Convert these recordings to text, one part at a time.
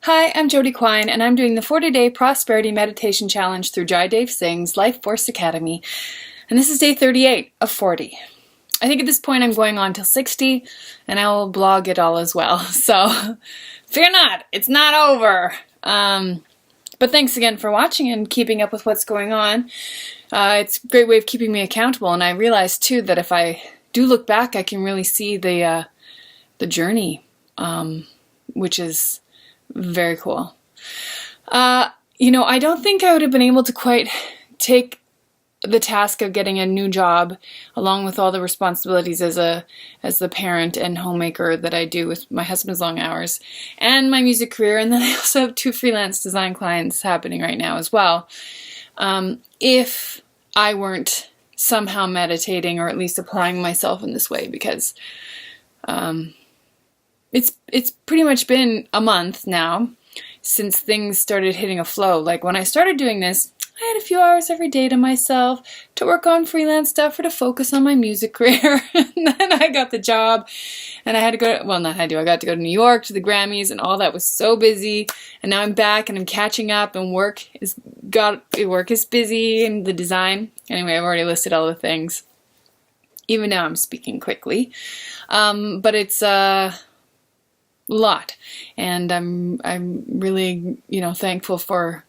Hi, I'm Jody Quine, and I'm doing the 40-day Prosperity Meditation Challenge through Jai Dev Singh's Life Force Academy, and this is day 38 of 40. I think at this point I'm going on till 60, and I will blog it all as well, so fear not, it's not over. But thanks again for watching and keeping up with what's going on. It's a great way of keeping me accountable, and I realized too that if I do look back, I can really see the journey, which is very cool. I don't think I would have been able to quite take the task of getting a new job along with all the responsibilities as the parent and homemaker that I do with my husband's long hours and my music career, and then I also have 2 freelance design clients happening right now as well. If I weren't somehow meditating or at least applying myself in this way, because it's pretty much been a month now since things started hitting a flow. Like when I started doing this, I had a few hours every day to myself to work on freelance stuff or to focus on my music career. And then I got the job and I had to go, I got to go to New York to the Grammys, and all that was so busy. And now I'm back and I'm catching up, and work is busy, and the design. Anyway, I've already listed all the things. Even now I'm speaking quickly. But it's a lot, and I'm really, thankful for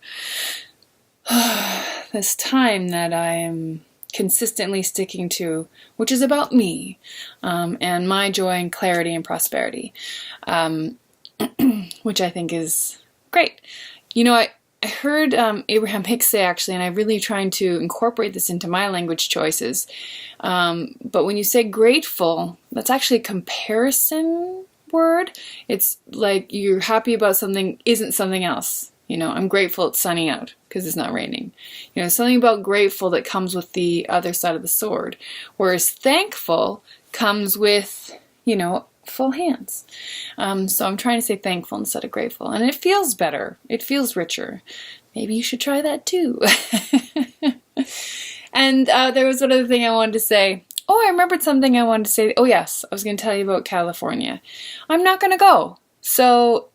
this time that I am consistently sticking to, which is about me, and my joy and clarity and prosperity, which I think is great. I heard Abraham Hicks say, actually, and I'm really trying to incorporate this into my language choices, but when you say grateful, that's actually a comparison word. It's like you're happy about something isn't something else. I'm grateful it's sunny out because it's not raining. Something about grateful that comes with the other side of the sword. Whereas thankful comes with, full hands. So I'm trying to say thankful instead of grateful. And it feels better. It feels richer. Maybe you should try that too. And there was one other thing I wanted to say. Oh, I remembered something I wanted to say. Oh yes, I was going to tell you about California. I'm not going to go.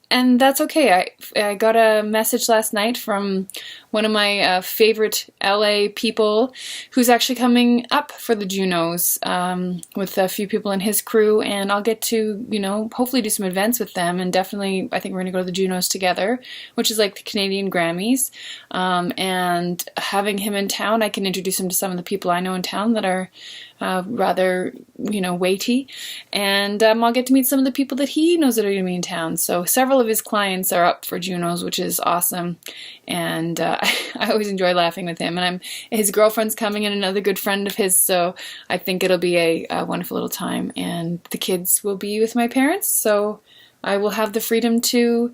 And that's okay. I got a message last night from one of my favorite LA people who's actually coming up for the Junos with a few people in his crew, and I'll get to, hopefully do some events with them, and definitely I think we're going to go to the Junos together, which is like the Canadian Grammys, and having him in town, I can introduce him to some of the people I know in town that are rather, weighty, and I'll get to meet some of the people that he knows that are going to be in town. So several of his clients are up for Junos, which is awesome, and I always enjoy laughing with him. And his girlfriend's coming, and another good friend of his, so I think it'll be a wonderful little time. And the kids will be with my parents, so I will have the freedom to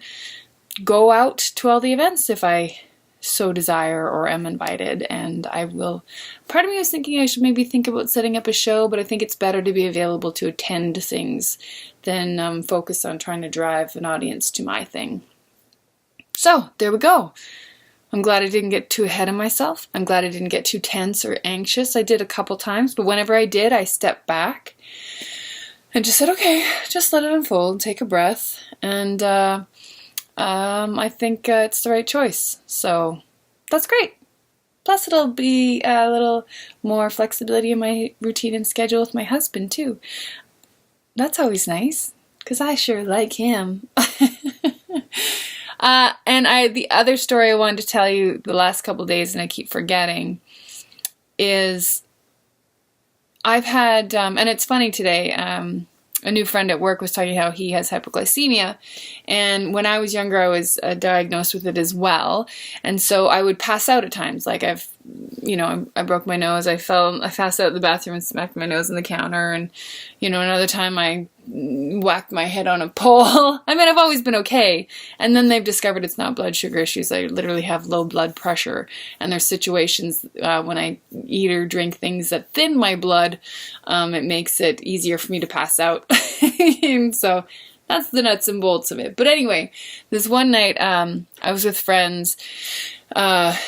go out to all the events if I so desire or am invited, and I will. Part of me was thinking I should maybe think about setting up a show, but I think it's better to be available to attend things than focus on trying to drive an audience to my thing. So there we go. I'm glad I didn't get too ahead of myself. I'm glad I didn't get too tense or anxious. I did a couple times, but whenever I did, I stepped back and just said, okay, just let it unfold, take a breath, and I think it's the right choice. So that's great. Plus it'll be a little more flexibility in my routine and schedule with my husband too. That's always nice, because I sure like him. And the other story I wanted to tell you the last couple days, and I keep forgetting, is I've had, and it's funny today, a new friend at work was talking how he has hypoglycemia, and when I was younger I was diagnosed with it as well, and so I would pass out at times. Like I broke my nose, I passed out in the bathroom and smacked my nose on the counter, and another time I whacked my head on a pole. I mean, I've always been okay, and then they've discovered it's not blood sugar issues. I literally have low blood pressure, and there's situations when I eat or drink things that thin my blood, it makes it easier for me to pass out. And so that's the nuts and bolts of it. But anyway, this one night I was with friends and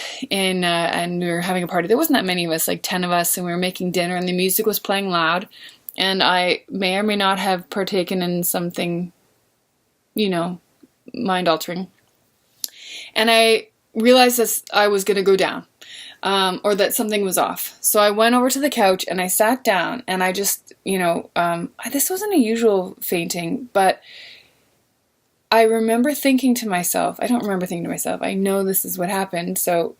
we were having a party. There wasn't that many of us, like 10 of us, and we were making dinner, and the music was playing loud, and I may or may not have partaken in something, mind-altering. And I realized that I was going to go down, or that something was off. So I went over to the couch and I sat down, and I just, this wasn't a usual fainting, but I remember thinking to myself, I don't remember thinking to myself, I know this is what happened. So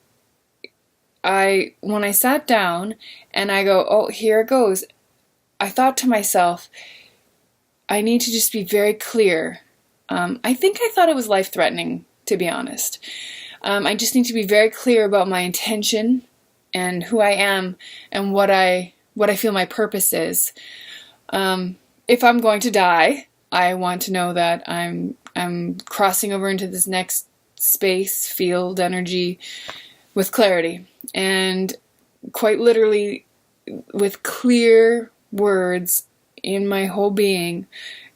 when I sat down and I go, oh, here it goes, I thought to myself, I need to just be very clear. I think I thought it was life-threatening, to be honest. I just need to be very clear about my intention and who I am and what I feel my purpose is. If I'm going to die, I want to know that I'm crossing over into this next space, field, energy with clarity. And quite literally, with clear words in my whole being,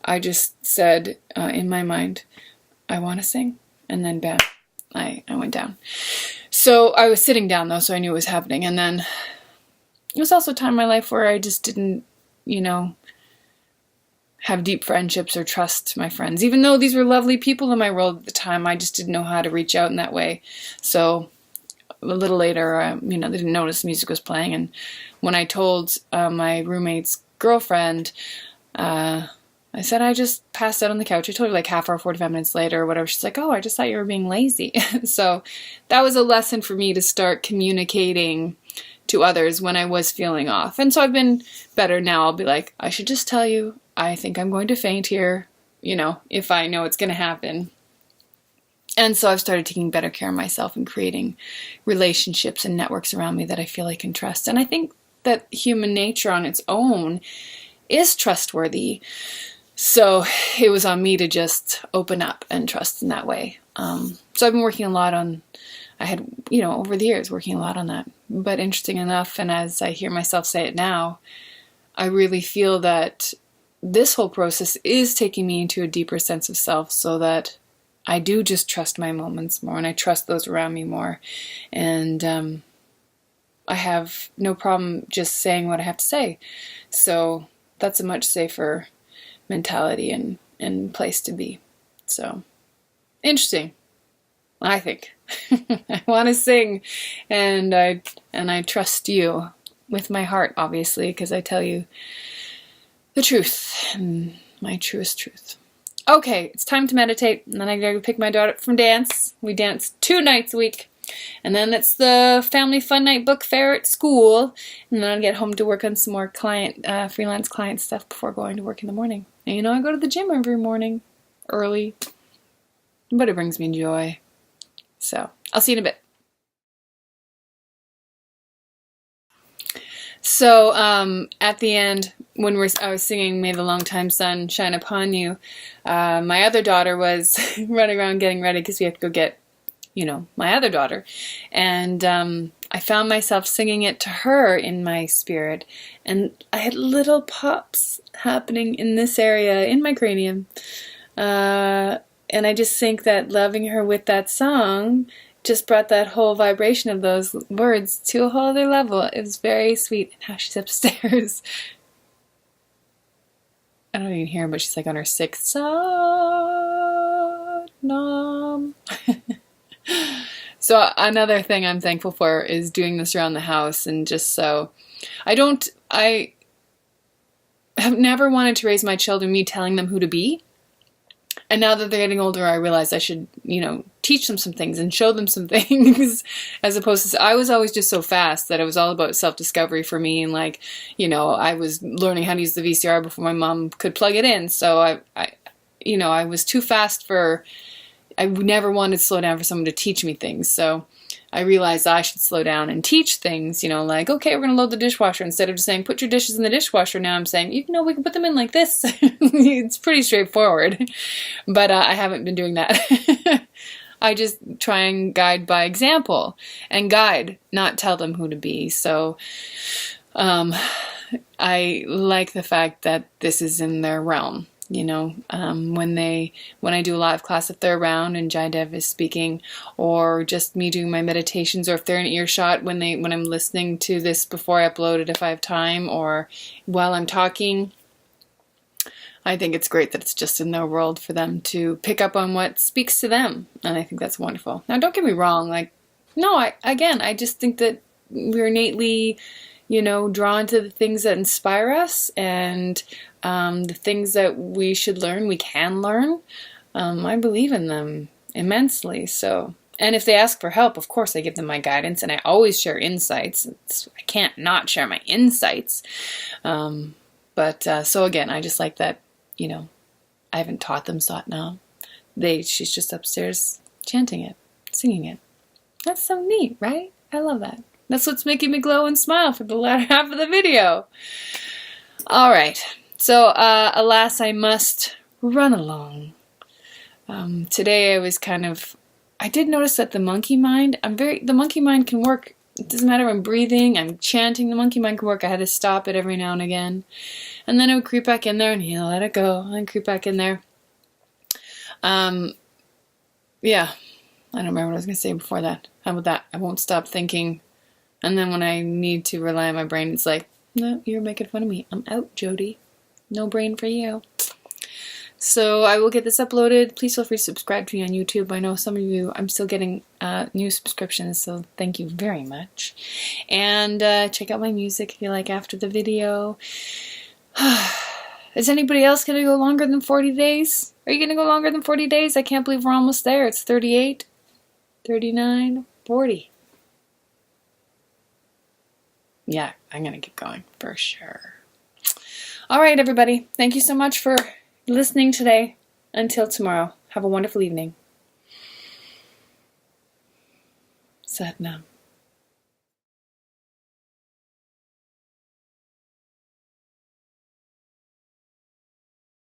I just said in my mind, I want to sing. And then bam, I went down. So I was sitting down though, so I knew it was happening. And then it was also a time in my life where I just didn't, have deep friendships or trust my friends. Even though these were lovely people in my world at the time, I just didn't know how to reach out in that way. So a little later, they didn't notice music was playing. And when I told my roommate's girlfriend, I said, I just passed out on the couch. I told her like half hour, 45 minutes later or whatever. She's like, oh, I just thought you were being lazy. So that was a lesson for me to start communicating to others when I was feeling off. And so I've been better now. I'll be like, I should just tell you, I think I'm going to faint here, if I know it's going to happen. And so I've started taking better care of myself and creating relationships and networks around me that I feel I can trust. And I think that human nature on its own is trustworthy. So it was on me to just open up and trust in that way. So I've been working a lot on, over the years, working a lot on that. But interesting enough, and as I hear myself say it now, I really feel that this whole process is taking me into a deeper sense of self so that I do just trust my moments more and I trust those around me more. And I have no problem just saying what I have to say. So that's a much safer mentality and place to be. So interesting, I think. I want to sing, and I trust you with my heart, obviously, because I tell you the truth, and my truest truth. Okay, it's time to meditate, and then I gotta pick my daughter up from dance. We dance 2 nights a week, and then it's the family fun night book fair at school, and then I get home to work on some more freelance client stuff before going to work in the morning. And I go to the gym every morning, early, but it brings me joy. So, I'll see you in a bit. So, at the end, when I was singing May the Long Time Sun Shine Upon You, my other daughter was running around getting ready because we have to go get, my other daughter. And I found myself singing it to her in my spirit. And I had little pops happening in this area, in my cranium. And I just think that loving her with that song just brought that whole vibration of those words to a whole other level. It was very sweet. And now she's upstairs. I don't even hear her, but she's like on her 6th Satnam. So another thing I'm thankful for is doing this around the house, and just so I have never wanted to raise my children me telling them who to be. And now that they're getting older, I realize I should, teach them some things and show them some things, as opposed to, I was always just so fast that it was all about self-discovery for me. And I was learning how to use the VCR before my mom could plug it in. So I was too fast I never wanted to slow down for someone to teach me things. So I realized I should slow down and teach things, okay, we're going to load the dishwasher. Instead of just saying, put your dishes in the dishwasher, now I'm saying, we can put them in like this. It's pretty straightforward. But I haven't been doing that. I just try and guide by example. And guide, not tell them who to be. So I like the fact that this is in their realm. When I do a live class, if they're around and Jai Dev is speaking, or just me doing my meditations, or if they're in earshot when I'm listening to this before I upload it, if I have time, or while I'm talking, I think it's great that it's just in their world for them to pick up on what speaks to them. And I think that's wonderful. Now, don't get me wrong. Like, no, I just think that we're innately, drawn to the things that inspire us and the things that we should learn, we can learn. I believe in them immensely. So, and if they ask for help, of course I give them my guidance, and I always share insights. I can't not share my insights. So again, I just like that, I haven't taught them Satnam. She's just upstairs chanting it, singing it. That's so neat, right? I love that. That's what's making me glow and smile for the latter half of the video. All right. So, alas, I must run along. Today I did notice that the monkey mind can work. It doesn't matter if I'm breathing, I'm chanting, the monkey mind can work. I had to stop it every now and again. And then it would creep back in there and he'll let it go and creep back in there. Yeah. I don't remember what I was going to say before that. How about that? I won't stop thinking. And then when I need to rely on my brain, it's like, no, you're making fun of me. I'm out, Jody. No brain for you. So I will get this uploaded. Please feel free to subscribe to me on YouTube. I know some of you, I'm still getting new subscriptions, so thank you very much. And check out my music if you like after the video. Is anybody else going to go longer than 40 days? Are you going to go longer than 40 days? I can't believe we're almost there. It's 38, 39, 40. Yeah, I'm going to keep going for sure. All right, everybody. Thank you so much for listening today. Until tomorrow, have a wonderful evening. Satnam.